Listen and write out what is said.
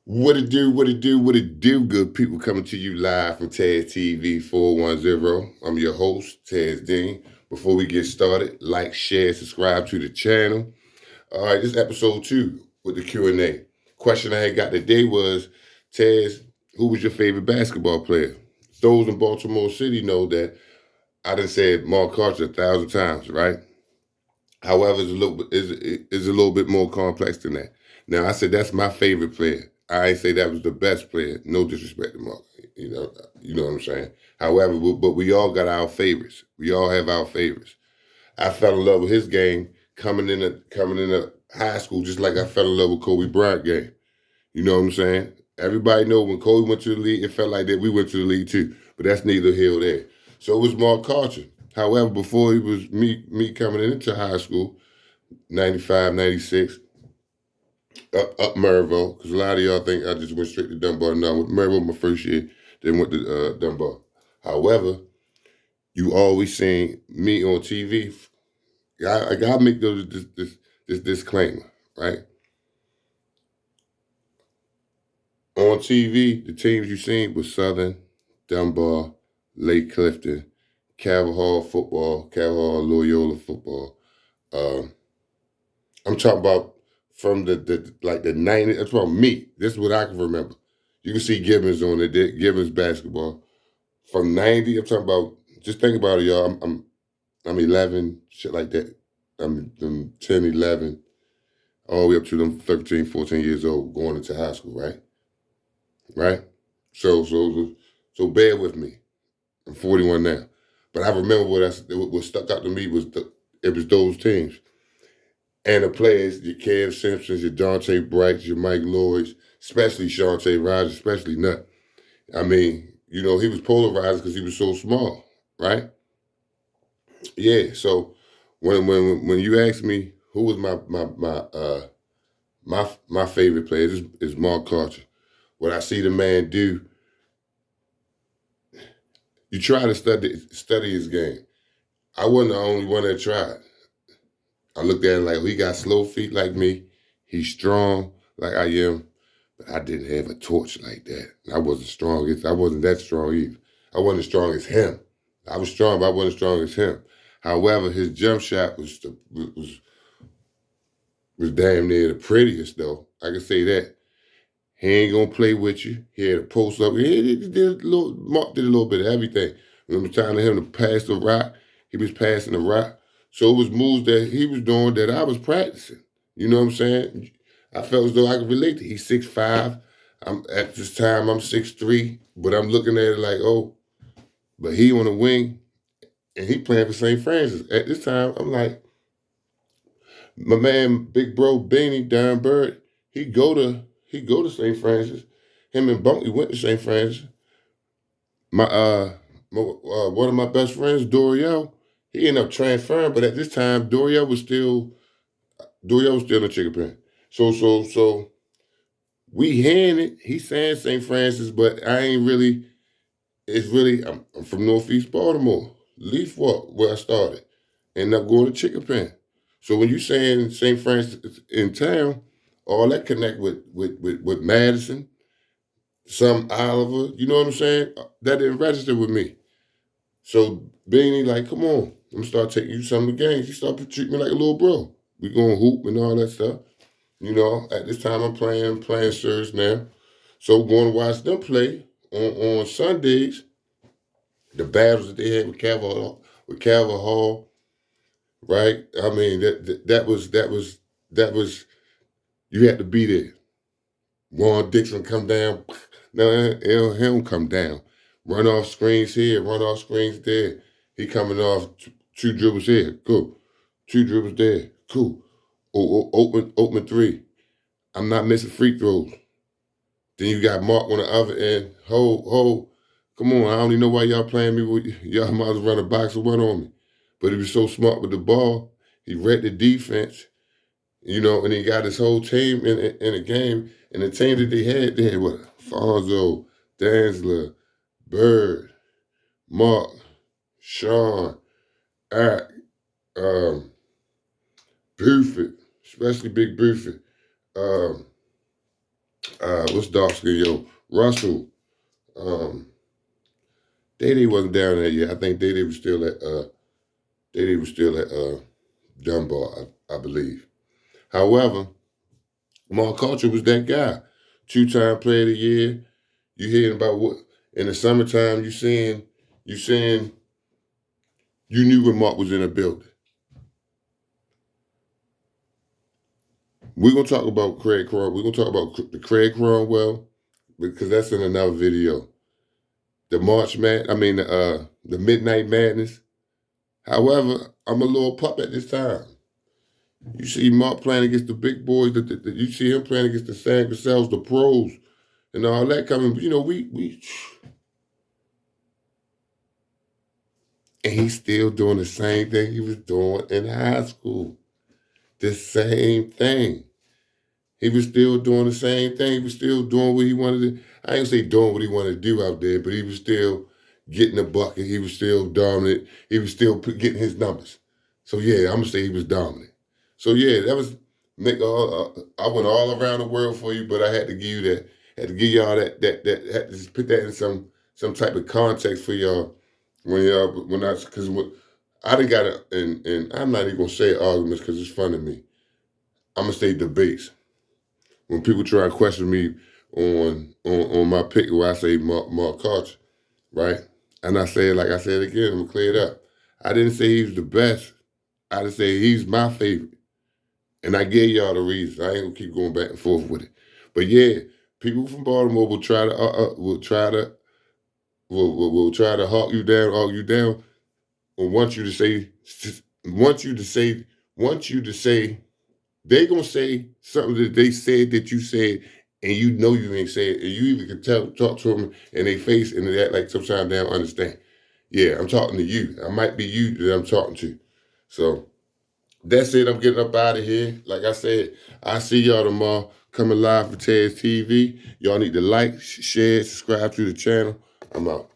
What it do, what it do, what it do, good people coming to you live from Taz TV 410. I'm your host, Taz Dean. Before we get started, like, share, subscribe to the channel. All right, this episode 2 with the Q&A. Question I had got today was, Taz, who was your favorite basketball player? Those in Baltimore City know that I done said Mark Carter 1,000 times, right? However, it's a little bit more complex than that. Now, I said that's my favorite player. I ain't say that was the best player. No disrespect to Mark. You know what I'm saying. However, but we all got our favorites. We all have our favorites. I fell in love with his game coming into high school, just like I fell in love with Kobe Bryant game. You know what I'm saying? Everybody know when Kobe went to the league, it felt like that we went to the league too. But that's neither here nor there. So it was Mark Carter. However, before he was me coming into high school, 95, 96, up Maryville, because a lot of y'all think I just went straight to Dunbar. No, Maryville my first year, then went to Dunbar. However, you always seen me on TV. I gotta make this disclaimer, right? On TV, the teams you seen was Southern, Dunbar, Lake Clifton, Calvert Hall football, Calvert Hall Loyola football. Um, I'm talking about from the 90s. That's about me. This is what I can remember. You can see Gibbons on it. Gibbons basketball from '90. I'm talking about. Just think about it, y'all. I'm 11, shit like that. I'm 10, 11, all the way up to them 13, 14 years old, going into high school, right? Right. So bear with me. I'm 41 now, but I remember what stuck out to me was it was those teams. And the players, your Kev Simpsons, your Dante Brights, your Mike Lloyds, especially Shantae Rogers, especially Nut. I mean, he was polarized because he was so small, right? Yeah. So when you ask me who was my favorite player is Mark Carter. What I see the man do, you try to study his game. I wasn't the only one that tried. I looked at him like he got slow feet like me. He's strong like I am. But I didn't have a torch like that. I wasn't strong. I wasn't that strong either. I wasn't as strong as him. I was strong, but I wasn't as strong as him. However, his jump shot was damn near the prettiest, though. I can say that. He ain't gonna play with you. He had a post up. Mark did a little bit of everything. When it was time for him to pass the rock, he was passing the rock. So it was moves that he was doing that I was practicing. You know what I'm saying? I felt as though I could relate to. He's 6'5". At this time I'm 6'3", but I'm looking at it like, oh, but he on the wing and he playing for St. Francis. At this time, I'm like, my man, big bro Beanie Don Bird, he go to St. Francis. Him and Bunky went to St. Francis. One of my best friends, Doriel, he ended up transferring, but at this time, Doriel was still in the chicken pen. So we hearing it. He's saying St. Francis, but I ain't really. It's really I'm from Northeast Baltimore, Leaf Walk, where I started, ended up going to chicken pen. So when you saying St. Francis in town, all that connect with Madison, some Oliver, you know what I'm saying? That didn't register with me. So Beanie like, come on, I'm gonna start taking you some of the games. He started treating me like a little bro. We going hoop and all that stuff. At this time I'm playing serious now. So going to watch them play on Sundays, the battles that they had with Calvert Hall, right? I mean that was you had to be there. Warren Dixon come down. No, he don't come down. Run off screens here, run off screens there. He coming off two dribbles here, cool. Two dribbles there, cool. Open three. I'm not missing free throws. Then you got Mark on the other end. Ho. Come on, I don't even know why y'all playing me. Y'all might as well run a box of one on me. But he was so smart with the ball. He read the defense, and he got his whole team in the game. And the team that they had what? Fonzo, Danzler, Bird, Mark, Sean, Eric, um, Buford, especially Big Buford, um, What's dark skin, yo? Russell. Um, Day wasn't down there yet. I think Day was still at Dunbar, I believe. However, Mark Culture was that guy. 2-time player of the year. You hearing about what in the summertime you saying you knew when Mark was in a building. We're gonna talk about Craig Cron. We're gonna talk about the Craig Cronwell because that's in another video. The the Midnight Madness. However, I'm a little pup at this time. You see Mark playing against the big boys. You see him playing against the San Gasels, the pros, and all that coming. You know, we and he's still doing the same thing he was doing in high school. The same thing. He was still doing the same thing. He was still doing what he wanted to. I ain't say doing what he wanted to do out there, but he was still getting the bucket. He was still dominant. He was still getting his numbers. So yeah, I'm gonna say he was dominant. So yeah, that was make. I went all around the world for you, but I had to give you that. Had to give y'all that had to just put that in some type of context for y'all when I because I done got it and I'm not even gonna say arguments because it's fun to me. I'm gonna say debates when people try to question me on my pick where I say Mark Carter, right? And I say it like I said again, I'm gonna clear it up. I didn't say he was the best. I just say he's my favorite. And I gave y'all the reasons. I ain't gonna keep going back and forth with it. But yeah, people from Baltimore will try to hawk you down, or want you to say, want you to say they gonna say something that they said that you said, and you know you ain't said, and you even can talk to them in their face, and they act like sometimes they don't understand. Yeah, I'm talking to you. I might be you that I'm talking to. So that's it. I'm getting up out of here. Like I said, I see y'all tomorrow. Coming live for Ted's TV. Y'all need to like, share, subscribe to the channel. I'm out.